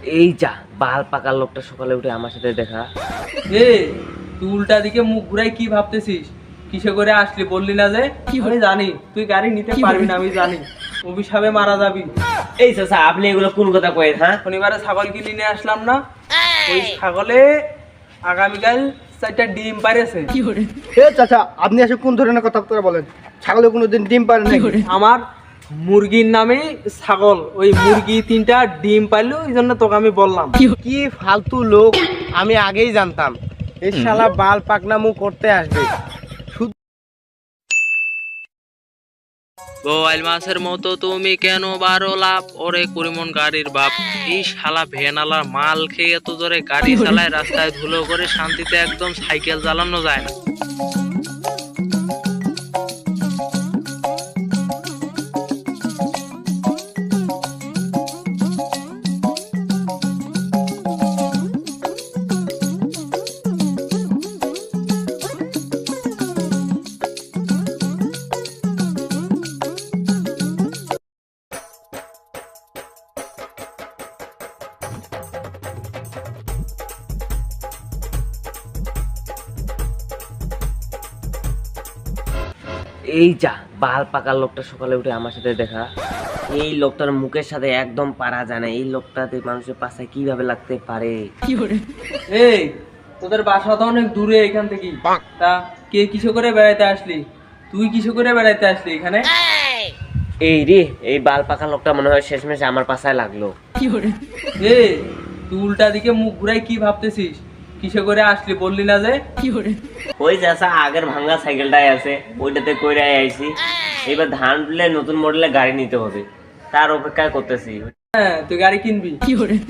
এই যা বাল পাকার লোকটা সকালে উঠে আমার সাথে দেখা। এ তুই উল্টা দিকে মুখ ঘুরাই কি ভাবতেছিস? কিসে করে আসলি বললি না যে? আমি জানি তুই গাড়ি নিতে পারবি না, আমি জানি অভিশাপে মারা যাবি। এই চাচা আপনি এগুলো কোন কথা কয়েন? হ্যাঁ, শনিবারে ছাগল কিনে নিয়ে আসলাম না, ওই ছাগলে আগামীকাল 4টা ডিম পারেছে। এ চাচা, আপনি এসে কোন ধরনের কথা বলেন? ছাগলে কোনোদিন ডিম পারে না? আমার মুরগির নামে ছাগল, ওই মুরগি 3টা ডিম পাইলো, এই জন্য তোকে আমি বললাম। কি ফালতু লোক, আমি আগেই জানতাম এই শালা বাল পাকনামু করতে আসবে। গোয়াল মাছের মতো তুমি কেন বারো লাভ ওরে কুড়িমন গাড়ির বাপ। এই শালা ভ্যানালা মাল খেয়ে এত জোরে গাড়ি চালায়, রাস্তায় ধুলো করে শান্তিতে একদম সাইকেল চালানো যায় না। এই যা বাল পাকার লোকটা সকালে উঠে আমার সাথে দেখা। এই লোকটার মুখের সাথে একদম পারা যায় না। এই লোকটাতে মানুষের পাশায় কিভাবে লাগতে পারে? এই তোদের বাসা তো অনেক দূরে এখান থেকে, তা কে কিসে করে বেড়াইতে আসলি? তুই কিসে করে বেড়াইতে আসলি এখানে? এই রে, এই বাল পাকার লোকটা মনে হয় শেষমেশ আমার পাশায় লাগলো। এ তুই উল্টা দিকে মুখ ঘুরাই কি ভাবতেছিস? কিসে করে আসলি বললি না যে? ওই চাচা আগের ভাঙা সাইকেলটাই আছে, ওইটাতে কইরা আইছি। এবার ধান তুলে নতুন মডেলের গাড়ি নিতে হবে, তার অপেক্ষা করতেছি। হ্যাঁ, তুই গাড়ি কিনবি?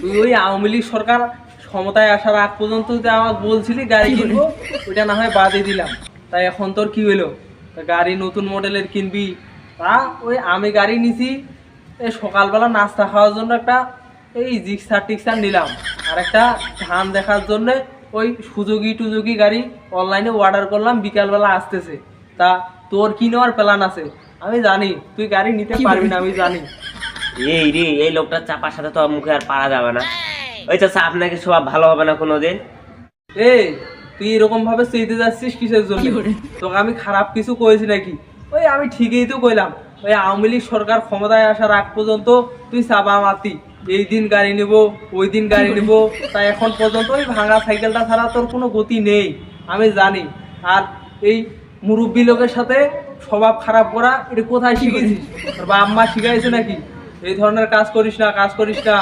তুই ওই আওয়ামী লীগ সরকার ক্ষমতায় আসার আগ পর্যন্ত তুই আমাকে বলছিলি গাড়ি কিনবো, ওইটা না হয় বাদই দিলাম। তাই এখন তোর কি হইলো? তা গাড়ি নতুন মডেলের কিনবি? তা ওই আমি গাড়ি নিছি, এই সকালবেলা নাস্তা খাওয়ার জন্য একটা এই জিক্সার টিক্সার নিলাম, আর একটা ধান দেখার জন্য ওই সুযোগী টুযোগী গাড়ি অনলাইনে অর্ডার করলাম, বিকালবেলা আসতেছে। তা তোর কি নেওয়ার প্ল্যান আছে? আমি জানি তুই গাড়ি নিতে পারবি না, আমি জানি। এই রে, এই লোকটার চাপার সাথে তো মুখে আর পারা যাবে না। ওই চাচা আপনাকে সব ভালো হবে না কোনোদিন। এই তুই এরকম ভাবে চেইতে যাচ্ছিস কিসের জন্য? তোকে আমি খারাপ কিছু কইছি নাকি? ওই আমি ঠিকই তো কইলাম, ওই আওয়ামী লীগ সরকার ক্ষমতায় আসার আগ পর্যন্ত তুই চাপা মাতি, এই দিন গাড়ি নিব, ওই দিন গাড়ি নিব। তাই এখন পর্যন্ত ওই ভাঙা সাইকেলটা ছাড়া তোর কোনো গতি নেই, আমি জানি। আর এই মুরব্বী লোকের সাথে স্বভাব খারাপ করা, এটা কোথায় শিখেছিস? তোর বাপ মা শিখাইছে নাকি? এই ধরনের কাজ করিস না, কাজ করিস না,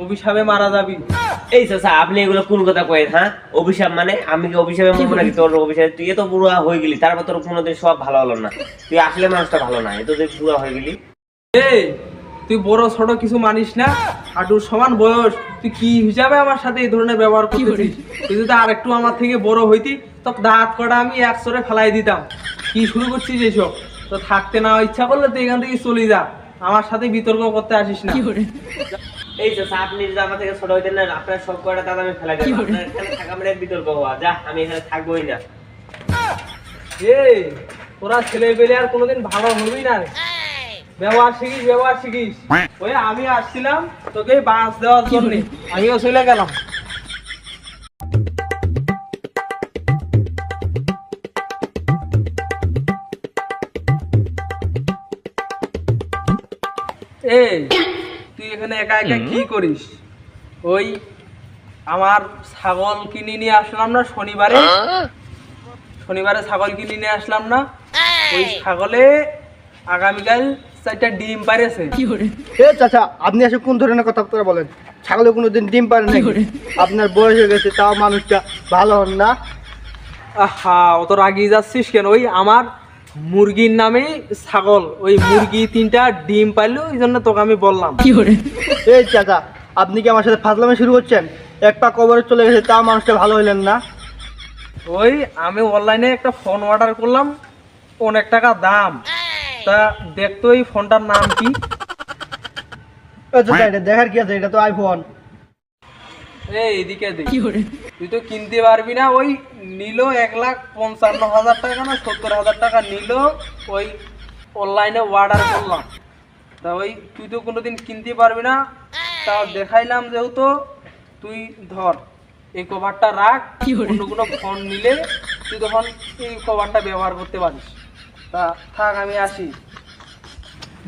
অভিশাপে মারা যাবি। এই চাচা আপনি এগুলো কোন কথা কয়েন? হ্যাঁ, অভিশাপ মানে আমি কি অভিশাপে মরবো নাকি? তোর অভিশাপ, তুই এত বুড়া হয়ে গেলি, তারপর তোর কোনোদিন সব ভালো হলো না। তুই আসলে মানুষটা ভালো না, এত তুই বুড়া হয়ে গেলি। এই তুই বড় ছোট কিছু মানিস না, হাঁটুর সমান বয়স, তুই কি হিসাবে আমার সাথে এই ধরনের ব্যবহার করতেছিস? তুই যদি আর একটু আমার থেকে বড় হইতি, তো দাঁত কটা আমি এক চরে ফেলাই দিতাম। কি শুরু করছিস এইসব? তো থাকতে না ইচ্ছা করলে তুই এখান থেকে চলে যা, আমার সাথে বিতর্ক করতে আসিস না। এই চাচা আপনি যদি আমার থেকে ছোট হইতেন না, আপনার সব কয়টা দাদা আমি ফেলাই দেবো। আপনার এখানে থাকা মানে বিতর্ক হওয়া, যা আমি এখানে থাকবোই না। এই তোরা ছেলে পেলে আর কোনোদিন ভালো হবি না রে। ব্যবহার শিখিস, ব্যবহার শিখিস। ওই আমি আসছিলাম তোকে বাঁশ দেওয়ার জন্য, আমিও চলে গেলাম। এই তুই এখানে একা একা কি করিস? ওই আমার ছাগল কিনে নিয়ে আসলাম না শনিবারে, ছাগল কিনে নিয়ে আসলাম না, ওই ছাগলে আগামীকাল 4টা ডিম পারেছে। এ চাচা, আপনি এসে কোন ধরনের কথা বলেন? ছাগলে কোনোদিন ডিম পারে না? আপনার বয়স হয়ে গেছে, তাও মানুষটা ভালো হন না। আহা, অত রাগিয়ে যাচ্ছিস কেন? ওই আমার মুরগির নামে ছাগল, ওই মুরগি 3টা ডিম পাইলো, এই জন্য তোকে আমি বললাম। এই চাচা, আপনি কি আমার সাথে ফাজলামি শুরু করছেন? এক পা কবরে চলে গেছে, তাও মানুষটা ভালো হইলেন না। ওই আমি অনলাইনে একটা ফোন অর্ডার করলাম, অনেক টাকা দাম। তা দেখতো এই ফোনটার নাম কি? চাচা, এটা দেখার কি আছে? এটা তো আইফোন। এই এদিকে দেখ, তুই তো কিনতে পারবি না। ওই নিল 1,55,000 টাকা না 70,000 টাকা নিল, ওই অনলাইনে অর্ডার করলাম। তা ওই তুই তো কোনোদিন কিনতে পারবি না, তা দেখাইলাম যেহেতু তুই ধর এই কভারটা রাখ, অন্য কোনো ফোন নিলে তুই তখন এই কভারটা ব্যবহার করতে পারিস। তা থাক, আমি আসি।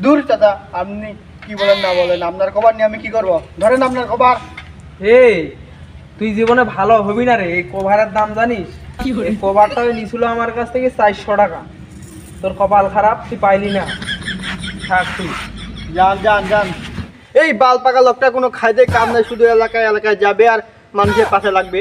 দূর চাচা, আপনি কি বলেন না বলেন, আপনার খবর নিয়ে আমি কি করব? ধরেন আপনার খবর। হে, তুই জীবনে ভালো হবি না রে। এই কভারের দাম জানিস? এই কভারটা নিছিল আমার কাছ থেকে 400 টাকা। তোর কপাল খারাপ, তুই পাইলি না। থাক তুই। যান যান যান। এই বাল পাকা লোকটা কোনো খাইতে কাম নাই, শুধু এলাকায় এলাকায় যাবে আর মানুষের পাশে লাগবে।